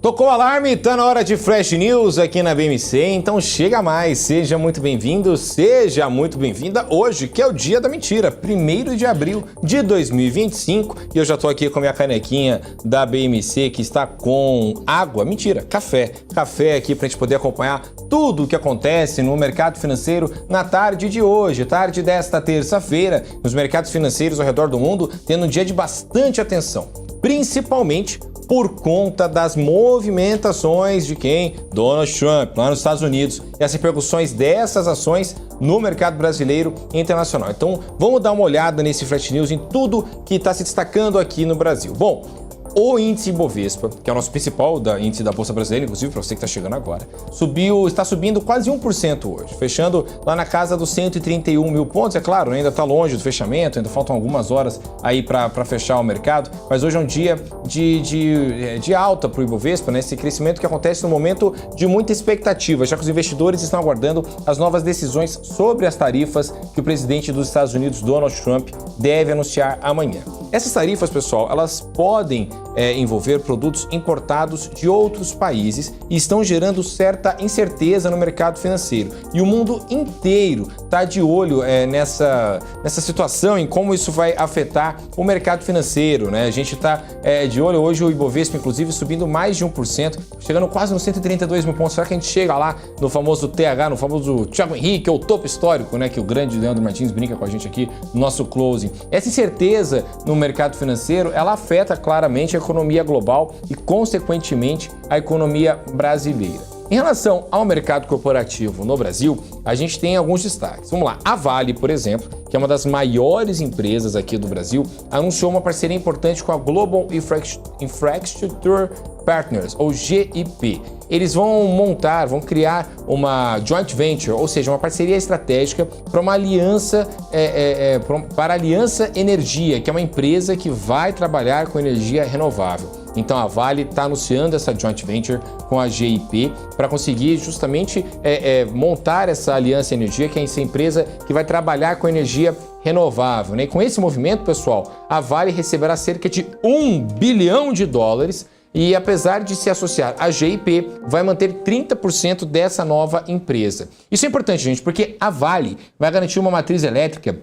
Tocou o alarme, tá na hora de Flash News aqui na BMC, então chega mais, seja muito bem-vindo, seja muito bem-vinda hoje, que é o dia da mentira, 1º de abril de 2025, e eu já tô aqui com a minha canequinha da BMC que está com água, mentira, café aqui pra gente poder acompanhar tudo o que acontece no mercado financeiro na tarde de hoje, tarde desta terça-feira, nos mercados financeiros ao redor do mundo, tendo um dia de bastante atenção, principalmente por conta das movimentações de quem? Donald Trump, lá nos Estados Unidos, e as repercussões dessas ações no mercado brasileiro e internacional. Então, vamos dar uma olhada nesse Flash News em tudo que está se destacando aqui no Brasil. Bom, o índice Ibovespa, que é o nosso principal índice da Bolsa Brasileira, inclusive para você que está chegando agora, está subindo quase 1% hoje, fechando lá na casa dos 131 mil pontos. É claro, ainda está longe do fechamento, ainda faltam algumas horas aí para fechar o mercado, mas hoje é um dia de alta para o Ibovespa, né? Esse crescimento que acontece no momento de muita expectativa, já que os investidores estão aguardando as novas decisões sobre as tarifas que o presidente dos Estados Unidos, Donald Trump, deve anunciar amanhã. Essas tarifas, pessoal, elas podem envolver produtos importados de outros países e estão gerando certa incerteza no mercado financeiro. E o mundo inteiro está de olho nessa situação, em como isso vai afetar o mercado financeiro, né? A gente está de olho hoje, o Ibovespa, inclusive, subindo mais de 1%, chegando quase nos 132 mil pontos. Será que a gente chega lá no famoso TH, no famoso Thiago Henrique, ou topo histórico, né? Que o grande Leandro Martins brinca com a gente aqui no nosso closing. Essa incerteza no mercado financeiro, ela afeta claramente a economia global e, consequentemente, a economia brasileira. Em relação ao mercado corporativo no Brasil, a gente tem alguns destaques. Vamos lá, a Vale, por exemplo, que é uma das maiores empresas aqui do Brasil, anunciou uma parceria importante com a Global Infrastructure Partners, ou GIP. Eles vão criar uma joint venture, ou seja, uma parceria estratégica para uma aliança, para a Aliança Energia, que é uma empresa que vai trabalhar com energia renovável. Então a Vale está anunciando essa joint venture com a GIP para conseguir justamente montar essa Aliança Energia, que é essa empresa que vai trabalhar com energia renovável, né? E com esse movimento, pessoal, a Vale receberá cerca de $1 bilhão e, apesar de se associar à GIP, vai manter 30% dessa nova empresa. Isso é importante, gente, porque a Vale vai garantir uma matriz elétrica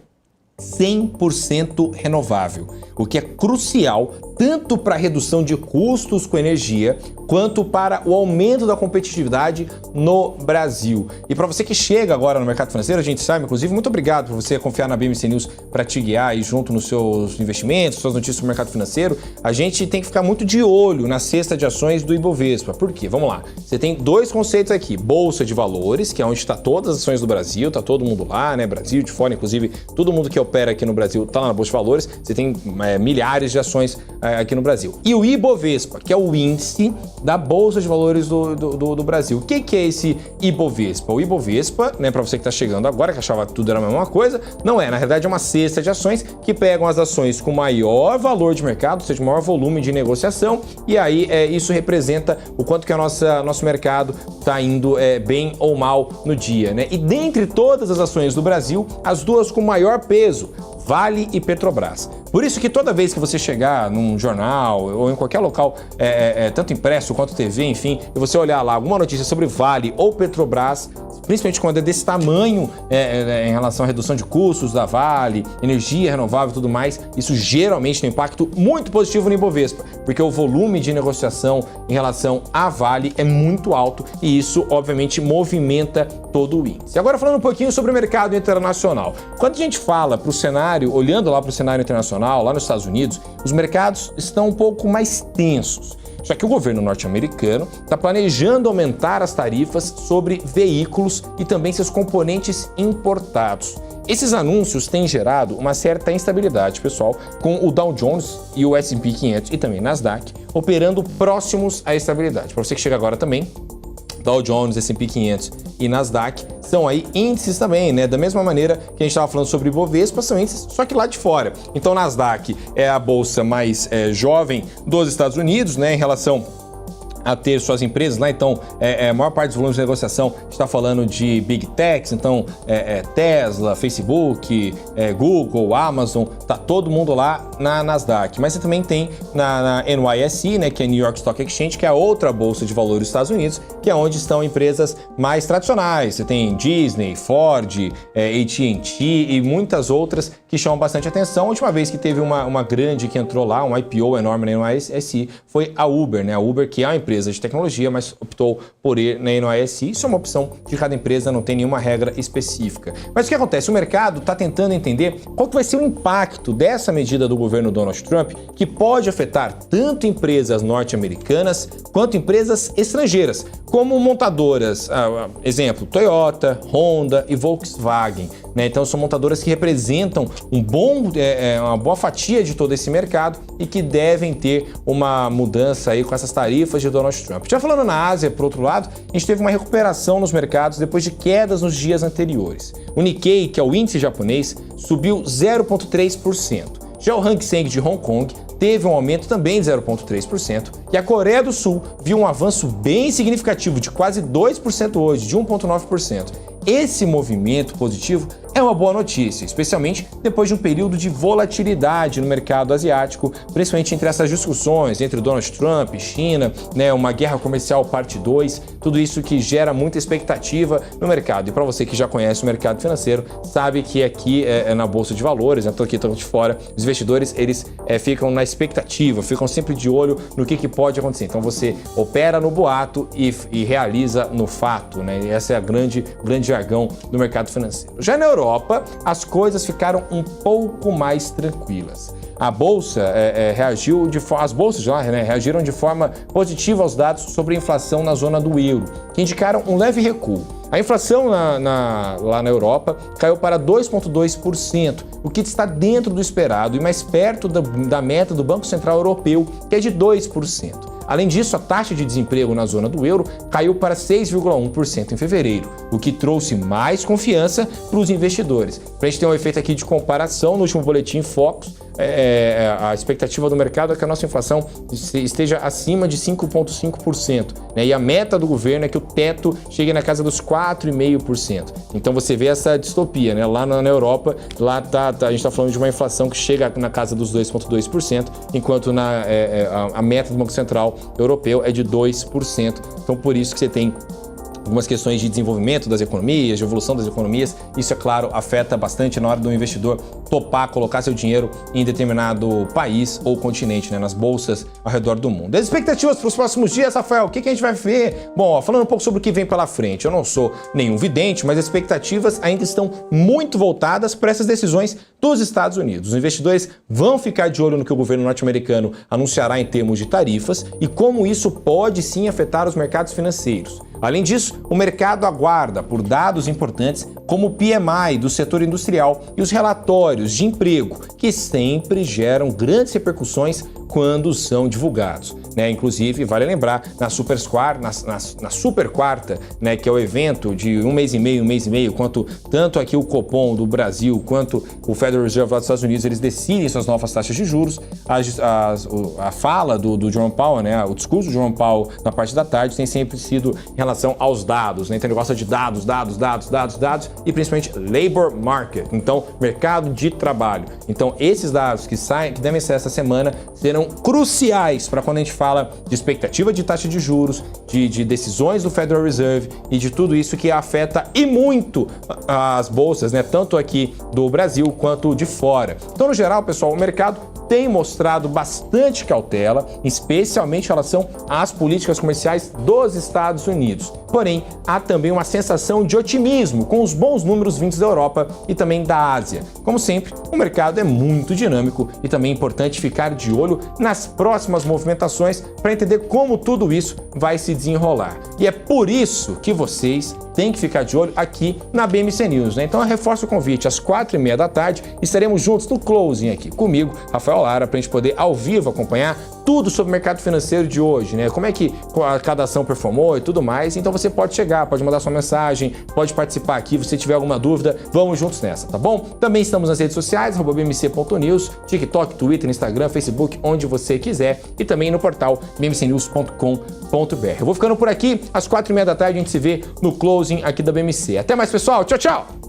100% renovável, o que é crucial tanto para a redução de custos com energia, quanto para o aumento da competitividade no Brasil. E para você que chega agora no mercado financeiro, a gente sabe, inclusive, muito obrigado por você confiar na BMC News para te guiar aí junto nos seus investimentos, suas notícias do mercado financeiro. A gente tem que ficar muito de olho na cesta de ações do Ibovespa. Por quê? Vamos lá. Você tem dois conceitos aqui. Bolsa de valores, que é onde está todas as ações do Brasil, tá todo mundo lá, né? Brasil, de fora, inclusive, todo mundo que opera aqui no Brasil tá lá na Bolsa de Valores. Você tem milhares de ações aqui no Brasil. E o Ibovespa, que é o índice da Bolsa de Valores do Brasil. O que é esse Ibovespa? O Ibovespa, né, para você que está chegando agora, que achava que tudo era a mesma coisa, não é. Na verdade, é uma cesta de ações que pegam as ações com maior valor de mercado, ou seja, maior volume de negociação, e aí isso representa o quanto que nosso mercado está indo bem ou mal no dia, né? E dentre todas as ações do Brasil, as duas com maior peso, Vale e Petrobras. Por isso que toda vez que você chegar num jornal ou em qualquer local, tanto impresso quanto TV, enfim, e você olhar lá alguma notícia sobre Vale ou Petrobras, principalmente quando é desse tamanho em relação à redução de custos da Vale, energia renovável e tudo mais, isso geralmente tem um impacto muito positivo no Ibovespa, porque o volume de negociação em relação à Vale é muito alto e isso, obviamente, movimenta todo o índice. Agora, falando um pouquinho sobre o mercado internacional. Quando a gente fala para o cenário, olhando lá para o cenário internacional, lá nos Estados Unidos, os mercados estão um pouco mais tensos. Já que o governo norte-americano está planejando aumentar as tarifas sobre veículos e também seus componentes importados. Esses anúncios têm gerado uma certa instabilidade, pessoal, com o Dow Jones e o S&P 500 e também Nasdaq operando próximos à estabilidade. Para você que chega agora também, Dow Jones, S&P 500 e Nasdaq são aí índices também, né? Da mesma maneira que a gente estava falando sobre Ibovespa, são índices, só que lá de fora. Então, Nasdaq é a bolsa mais jovem dos Estados Unidos, né? Em relação a ter suas empresas lá, então a maior parte dos volumes de negociação está falando de Big Techs, então Tesla, Facebook, Google, Amazon, tá todo mundo lá na Nasdaq. Mas você também tem na NYSE, né, que é New York Stock Exchange, que é a outra bolsa de valores dos Estados Unidos, que é onde estão empresas mais tradicionais. Você tem Disney, Ford, AT&T e muitas outras que chamam bastante atenção. A última vez que teve uma grande que entrou lá, um IPO enorme na NYSE, foi a Uber, né? A Uber, que é uma empresa de tecnologia, mas optou por ir na NYSE. Isso é uma opção de cada empresa, não tem nenhuma regra específica. Mas o que acontece? O mercado está tentando entender qual que vai ser o impacto dessa medida do governo Donald Trump, que pode afetar tanto empresas norte-americanas quanto empresas estrangeiras, como montadoras, exemplo, Toyota, Honda e Volkswagen, né? Então são montadoras que representam uma boa fatia de todo esse mercado e que devem ter uma mudança aí com essas tarifas de Donald Trump. Já falando na Ásia, por outro lado, a gente teve uma recuperação nos mercados depois de quedas nos dias anteriores. O Nikkei, que é o índice japonês, subiu 0,3%. Já o Hang Seng de Hong Kong teve um aumento também de 0,3%, e a Coreia do Sul viu um avanço bem significativo de quase 2% hoje, de 1,9%. Esse movimento positivo é uma boa notícia, especialmente depois de um período de volatilidade no mercado asiático, principalmente entre essas discussões entre Donald Trump e China, né, uma guerra comercial parte 2, tudo isso que gera muita expectativa no mercado. E para você que já conhece o mercado financeiro, sabe que aqui na Bolsa de Valores, né, tô aqui de fora, os investidores eles ficam na expectativa, ficam sempre de olho no que pode acontecer. Então você opera no boato e realiza no fato, né? E essa é a grande jargão do mercado financeiro. Já na Europa, as coisas ficaram um pouco mais tranquilas. A bolsa as bolsas lá, né, reagiram de forma positiva aos dados sobre a inflação na zona do euro, que indicaram um leve recuo. A inflação lá na Europa caiu para 2,2%, o que está dentro do esperado e mais perto da meta do Banco Central Europeu, que é de 2%. Além disso, a taxa de desemprego na zona do euro caiu para 6,1% em fevereiro, o que trouxe mais confiança para os investidores. Para a gente ter um efeito aqui de comparação, no último boletim Focus, a expectativa do mercado é que a nossa inflação esteja acima de 5,5%, né? E a meta do governo é que o teto chegue na casa dos 4,5%. Então você vê essa distopia, né? Lá na Europa, lá a gente está falando de uma inflação que chega na casa dos 2,2%, enquanto a meta do Banco Central Europeu é de 2%. Então por isso que você tem algumas questões de desenvolvimento das economias, de evolução das economias. Isso, é claro, afeta bastante na hora do investidor topar, colocar seu dinheiro em determinado país ou continente, né, nas bolsas ao redor do mundo. As expectativas para os próximos dias, Rafael, o que a gente vai ver? Bom, falando um pouco sobre o que vem pela frente, eu não sou nenhum vidente, mas as expectativas ainda estão muito voltadas para essas decisões dos Estados Unidos. Os investidores vão ficar de olho no que o governo norte-americano anunciará em termos de tarifas e como isso pode sim afetar os mercados financeiros. Além disso, o mercado aguarda por dados importantes como o PMI do setor industrial e os relatórios de emprego, que sempre geram grandes repercussões quando são divulgados, né? Inclusive, vale lembrar, na Super Quarta, né, que é o evento de um mês e meio, quanto tanto aqui o Copom do Brasil quanto o Federal Reserve lá dos Estados Unidos, eles decidem suas novas taxas de juros. A fala do Jerome Powell, né, o discurso do Jerome Powell na parte da tarde tem sempre sido em relação aos dados, né? Então ele gosta de dados e principalmente labor market, então mercado de trabalho. Então esses dados que devem sair essa semana serão cruciais para quando a gente fala de expectativa de taxa de juros, de decisões do Federal Reserve e de tudo isso que afeta e muito as bolsas, né? Tanto aqui do Brasil quanto de fora. Então, no geral, pessoal, o mercado tem mostrado bastante cautela, especialmente em relação às políticas comerciais dos Estados Unidos. Porém, há também uma sensação de otimismo com os bons números vindos da Europa e também da Ásia. Como sempre, o mercado é muito dinâmico e também é importante ficar de olho nas próximas movimentações para entender como tudo isso vai se desenrolar. E é por isso que vocês têm que ficar de olho aqui na BMC News, né? Então eu reforço o convite, às 4h30 da tarde estaremos juntos no closing aqui comigo, Rafael Lara, para a gente poder ao vivo acompanhar tudo sobre o mercado financeiro de hoje, né? Como é que cada ação performou e tudo mais. Então você pode chegar, pode mandar sua mensagem, pode participar aqui, se você tiver alguma dúvida, vamos juntos nessa, tá bom? Também estamos nas redes sociais, @bmc.news, TikTok, Twitter, Instagram, Facebook, onde você quiser, e também no portal bmcnews.com.br. Eu vou ficando por aqui, às 4h30 da tarde a gente se vê no closing aqui da BMC. Até mais, pessoal. Tchau, tchau!